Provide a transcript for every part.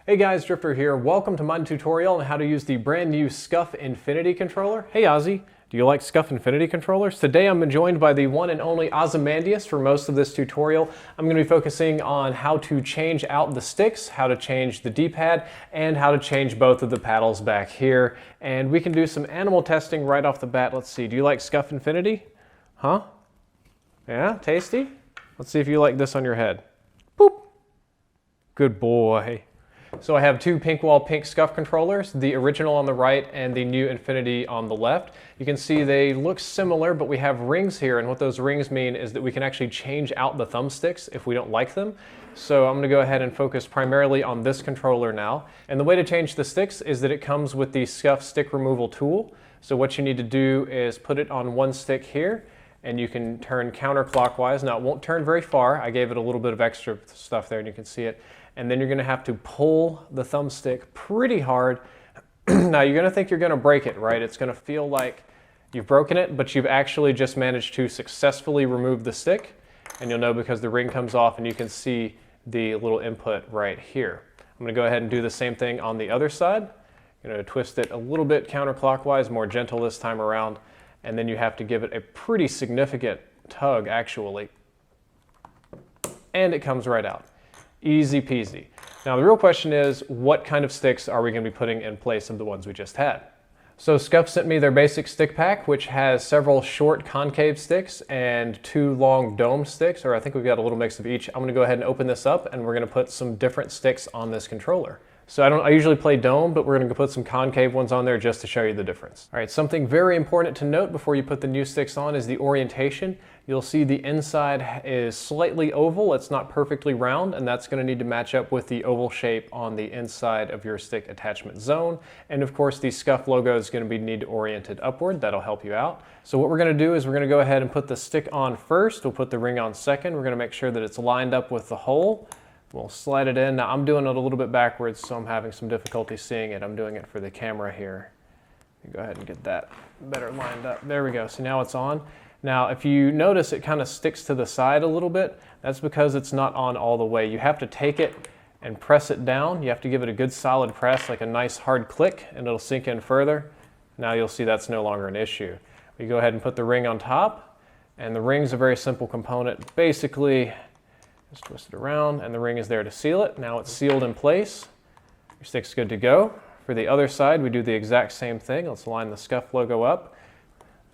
Hey guys, Drifter here. Welcome to my tutorial on how to use the brand new Scuf Infinity controller. Hey Ozzy, do you like Scuf Infinity controllers? Today I'm joined by the one and only Ozymandias for most of this tutorial. I'm going to be focusing on how to change out the sticks, how to change the D-pad, and how to change both of the paddles back here. And we can do some animal testing right off the bat. Let's see, do you like Scuf Infinity? Huh? Yeah, tasty? Let's see if you like this on your head. Boop. Good boy. So I have two pink wall pink Scuf controllers, the original on the right and the new Infinity on the left. You can see they look similar, but we have rings here, and what those rings mean is that we can actually change out the thumbsticks if we don't like them. So I'm going to go ahead and focus primarily on this controller now. And the way to change the sticks is that it comes with the Scuf stick removal tool. So what you need to do is put it on one stick here, and you can turn counterclockwise. Now it won't turn very far. I gave it a little bit of extra stuff there and you can see it. And then you're going to have to pull the thumbstick pretty hard. Now you're going to think you're going to break it, right? It's going to feel like you've broken it, but you've actually just managed to successfully remove the stick. And you'll know because the ring comes off and you can see the little input right here. I'm going to go ahead and do the same thing on the other side. I'm going to twist it a little bit counterclockwise, more gentle this time around. And then you have to give it a pretty significant tug actually. And it comes right out. Easy peasy. Now the real question is, what kind of sticks are we going to be putting in place of the ones we just had? So Scuf sent me their basic stick pack, which has several short concave sticks and two long domed sticks, or I think we've got a little mix of each. I'm going to go ahead and open this up and we're going to put some different sticks on this controller. So I usually play dome, but we're going to put some concave ones on there just to show you the difference. All right, something very important to note before you put the new sticks on is the orientation. You'll see the inside is slightly oval. It's not perfectly round, and that's going to need to match up with the oval shape on the inside of your stick attachment zone. And of course, the Scuf logo is going to need oriented upward. That'll help you out. So what we're going to do is we're going to go ahead and put the stick on first. We'll put the ring on second. We're going to make sure that it's lined up with the hole. We'll slide it in. Now I'm doing it a little bit backwards, so I'm having some difficulty seeing it. I'm doing it for the camera here. Go ahead and get that better lined up. There we go. So now it's on. Now if you notice it kind of sticks to the side a little bit, that's because it's not on all the way. You have to take it and press it down. You have to give it a good solid press, like a nice hard click, and it'll sink in further. Now you'll see that's no longer an issue. We go ahead and put the ring on top, and the ring's a very simple component. Basically, just twist it around and the ring is there to seal it. Now it's sealed in place. Your stick's good to go. For the other side, we do the exact same thing. Let's line the Scuf logo up.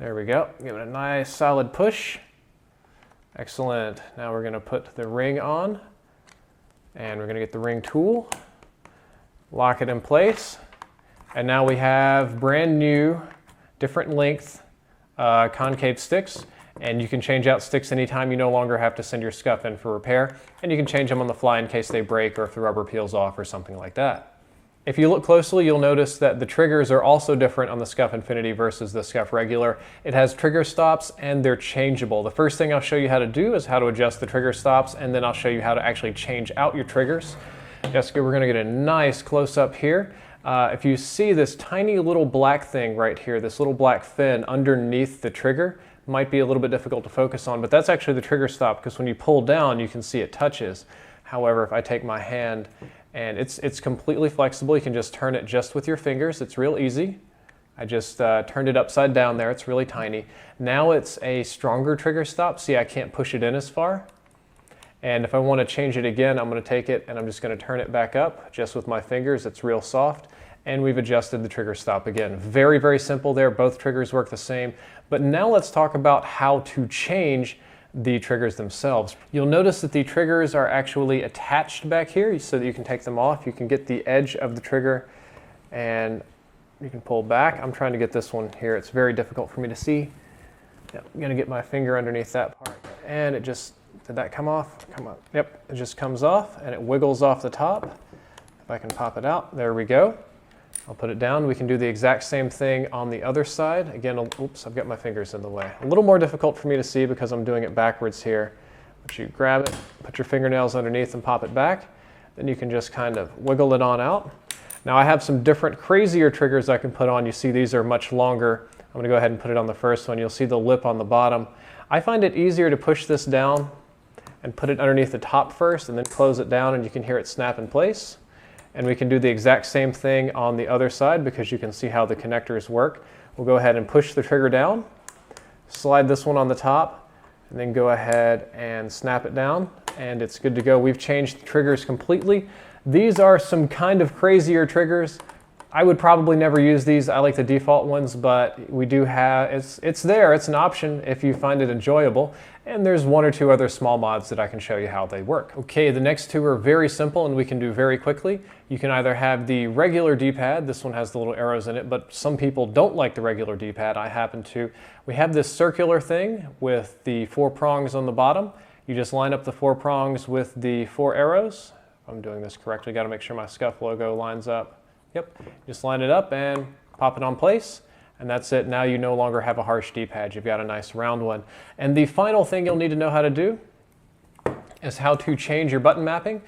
There we go. Give it a nice solid push. Excellent. Now we're going to put the ring on and we're going to get the ring tool, lock it in place. And now we have brand new, different length concave sticks. And you can change out sticks anytime. You no longer have to send your Scuf in for repair, and you can change them on the fly in case they break or if the rubber peels off or something like that. If you look closely, you'll notice that the triggers are also different on the Scuf Infinity versus the Scuf regular. It has trigger stops and they're changeable. The first thing I'll show you how to do is how to adjust the trigger stops, and then I'll show you how to actually change out your triggers. Jessica, we're going to get a nice close-up here. If you see this tiny little black thing right here, this little black fin underneath the trigger, might be a little bit difficult to focus on, but that's actually the trigger stop, because when you pull down you can see it touches. However, if I take my hand, and it's completely flexible, you can just turn it just with your fingers. It's real easy. I just turned it upside down there. It's really tiny. Now it's a stronger trigger stop. See, I can't push it in as far. And if I want to change it again, I'm going to take it and I'm just going to turn it back up just with my fingers. It's real soft. And we've adjusted the trigger stop again. Very, very simple there. Both triggers work the same. But now let's talk about how to change the triggers themselves. You'll notice that the triggers are actually attached back here so that you can take them off. You can get the edge of the trigger and you can pull back. I'm trying to get this one here. It's very difficult for me to see. Yep, I'm gonna get my finger underneath that part. And it just, did that come off? Come on. Yep, it just comes off and it wiggles off the top. If I can pop it out, there we go. I'll put it down. We can do the exact same thing on the other side. Again, oops, I've got my fingers in the way. A little more difficult for me to see because I'm doing it backwards here. But you grab it, put your fingernails underneath and pop it back. Then you can just kind of wiggle it on out. Now I have some different crazier triggers I can put on. You see these are much longer. I'm going to go ahead and put it on the first one. You'll see the lip on the bottom. I find it easier to push this down and put it underneath the top first and then close it down and you can hear it snap in place. And we can do the exact same thing on the other side because you can see how the connectors work. We'll go ahead and push the trigger down, slide this one on the top, and then go ahead and snap it down, and it's good to go. We've changed the triggers completely. These are some kind of crazier triggers. I would probably never use these. I like the default ones, but we do have, it's there, it's an option if you find it enjoyable. And there's one or two other small mods that I can show you how they work. Okay, the next two are very simple and we can do very quickly. You can either have the regular D-pad, this one has the little arrows in it, but some people don't like the regular D-pad, I happen to. We have this circular thing with the 4 prongs on the bottom. You just line up the 4 prongs with the 4 arrows. If I'm doing this correctly, gotta make sure my Scuf logo lines up. Yep, just line it up and pop it on place, and that's it. Now you no longer have a harsh D-pad, you've got a nice round one. And the final thing you'll need to know how to do is how to change your button mapping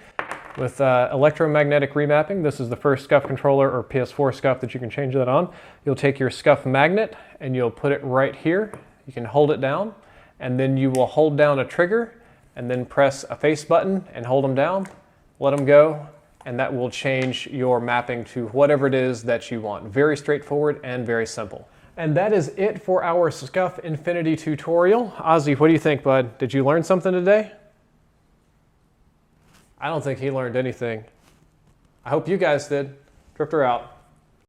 with electromagnetic remapping. This is the first Scuf controller or PS4 Scuf that you can change that on. You'll take your Scuf magnet and you'll put it right here. You can hold it down, and then you will hold down a trigger and then press a face button and hold them down, let them go, and that will change your mapping to whatever it is that you want. Very straightforward and very simple. And that is it for our Scuf Infinity tutorial. Ozzy, what do you think, bud? Did you learn something today? I don't think he learned anything. I hope you guys did. Drifter out.